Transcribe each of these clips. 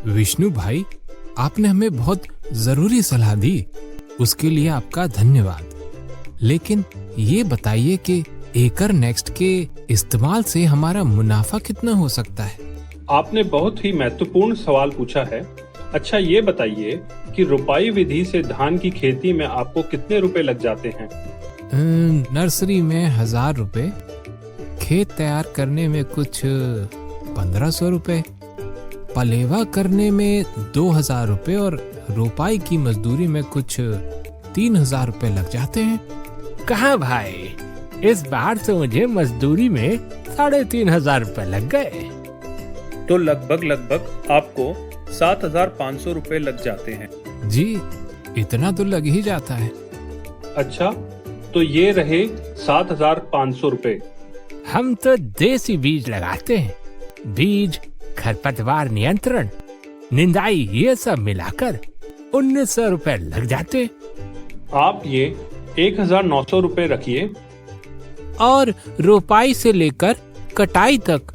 विष्णु भाई, आपने हमें बहुत जरूरी सलाह दी, उसके लिए आपका धन्यवाद। लेकिन ये बताइए कि एकर नेक्स्ट के इस्तेमाल से हमारा मुनाफा कितना हो सकता है? आपने बहुत ही महत्वपूर्ण सवाल पूछा है। अच्छा, ये बताइए कि रोपाई विधि से धान की खेती में आपको कितने रुपए लग जाते हैं? नर्सरी में 1000 रुपए, खेत तैयार करने में कुछ 1500 रुपए, पलेवा करने में 2000 रुपए और रोपाई की मजदूरी में कुछ 3000 रुपए लग जाते हैं। कहाँ भाई, इस बार तो मुझे मजदूरी में 3500 रुपए लग गए। तो लगभग आपको 7500 रुपए लग जाते हैं। जी, इतना तो लग ही जाता है। अच्छा, तो ये रहे 7500 रुपए। हम तो देसी बीज लगाते हैं, बीज, खरपतवार नियंत्रण, निंदाई, ये सब मिलाकर 1900 रुपए लग जाते। आप ये 1900 रुपए रखिए। और रोपाई से लेकर कटाई तक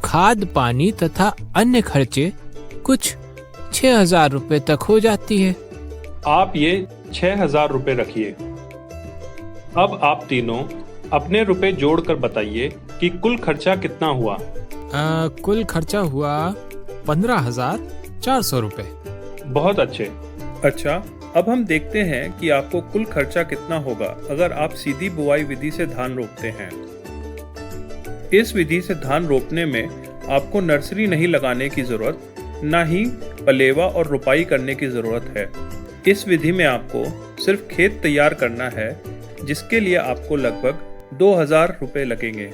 खाद, पानी तथा अन्य खर्चे कुछ 6000 रुपए तक हो जाती है। आप ये 6000 रुपए रखिए। अब आप तीनों अपने रुपए जोड़कर बताइए कि कुल खर्चा कितना हुआ। कुल खर्चा हुआ 15,400 रुपए। बहुत अच्छे। अच्छा, अब हम देखते हैं कि आपको कुल खर्चा कितना होगा अगर आप सीधी बुआई विधि से धान रोपते हैं। इस विधि से धान रोपने में आपको नर्सरी नहीं लगाने की जरूरत, न ही पलेवा और रोपाई करने की जरूरत है। इस विधि में आपको सिर्फ खेत तैयार करना है, जिसके लिए आपको लगभग 2000 रुपए लगेंगे।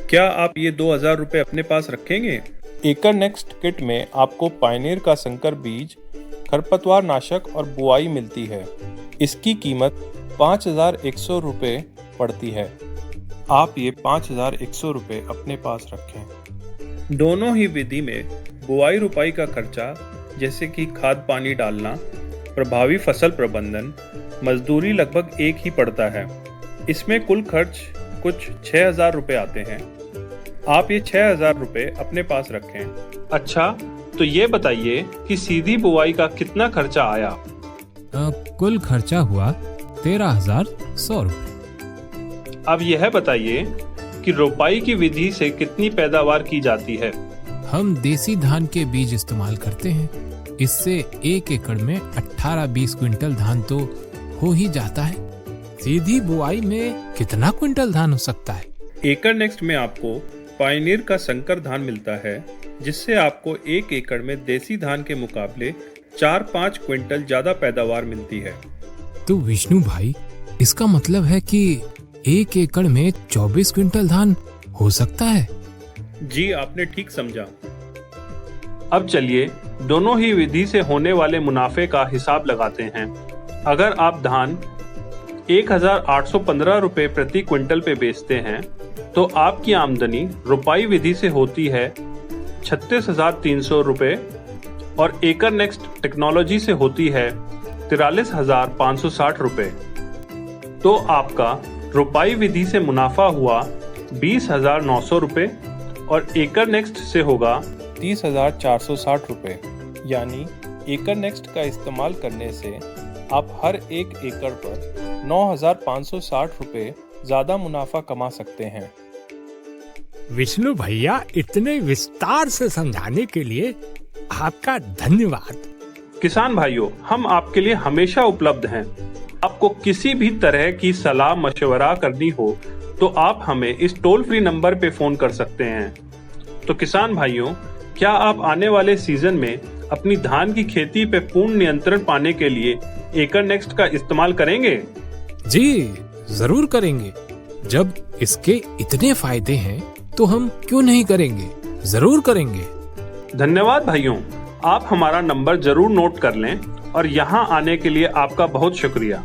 क्या आप ये 2000 रुपए अपने पास रखेंगे? एकर नेक्स्ट किट में आपको पायनियर का संकर बीज, खरपतवार नाशक और बुआई मिलती है। इसकी कीमत 5100 रुपए पड़ती है। आप ये 5100 रुपए अपने पास रखें। दोनों ही विधि में बुआई रोपाई का खर्चा, जैसे कि खाद पानी डालना, प्रभावी फसल प्रबंधन, मजदूरी लगभग एक ही पड़ता है। इसमें कुल खर्च कुछ 6000 रुपए आते हैं। आप ये 6000 रुपए अपने पास रखें। अच्छा, तो ये बताइए कि सीधी बुआई का कितना खर्चा आया? कुल खर्चा हुआ 13100 रुपए। अब यह बताइए कि रोपाई की विधि से कितनी पैदावार की जाती है? हम देसी धान के बीज इस्तेमाल करते हैं। इससे 1 एकड़ में 18-20 क्विंटल धान तो हो ही जाता है। सीधी बुआई में कितना क्विंटल धान हो सकता है? एकर नेक्स्ट में आपको पायनियर का संकर धान मिलता है, जिससे आपको 1 एकड़ में देसी धान के मुकाबले 4-5 क्विंटल ज्यादा पैदावार मिलती है। तो विष्णु भाई, इसका मतलब है कि 1 एकड़ में 24 क्विंटल धान हो सकता है? जी, आपने ठीक समझा। अब चलिए दोनों ही विधि से होने वाले मुनाफे का हिसाब लगाते हैं। अगर आप धान 1815 रुपए प्रति क्विंटल पे बेचते हैं, तो आपकी आमदनी रोपाई विधि से होती है 36,300 रुपए और एकर नेक्स्ट टेक्नोलॉजी से होती है 43,560 रुपए। तो आपका रोपाई विधि से मुनाफा हुआ 20,900 रुपए और एकर नेक्स्ट से होगा 30,460 रुपए। यानी एकर नेक्स्ट का इस्तेमाल करने से आप हर 1 एकड़ पर 9,560 रुपए ज्यादा मुनाफा कमा सकते हैं। विष्णु भैया, इतने विस्तार से समझाने के लिए आपका धन्यवाद। किसान भाइयों, हम आपके लिए हमेशा उपलब्ध हैं। आपको किसी भी तरह की सलाह मशवरा करनी हो तो आप हमें इस टोल फ्री नंबर पे फोन कर सकते हैं। तो किसान भाइयों, क्या आप आने वाले सीजन में अपनी धान की खेती पे पूर्ण नियंत्रण पाने के लिए एकर नेक्स्ट का इस्तेमाल करेंगे? जी, जरूर करेंगे। जब इसके इतने फायदे हैं तो हम क्यों नहीं करेंगे? जरूर करेंगे। धन्यवाद भाइयों, आप हमारा नंबर जरूर नोट कर लें और यहाँ आने के लिए आपका बहुत शुक्रिया।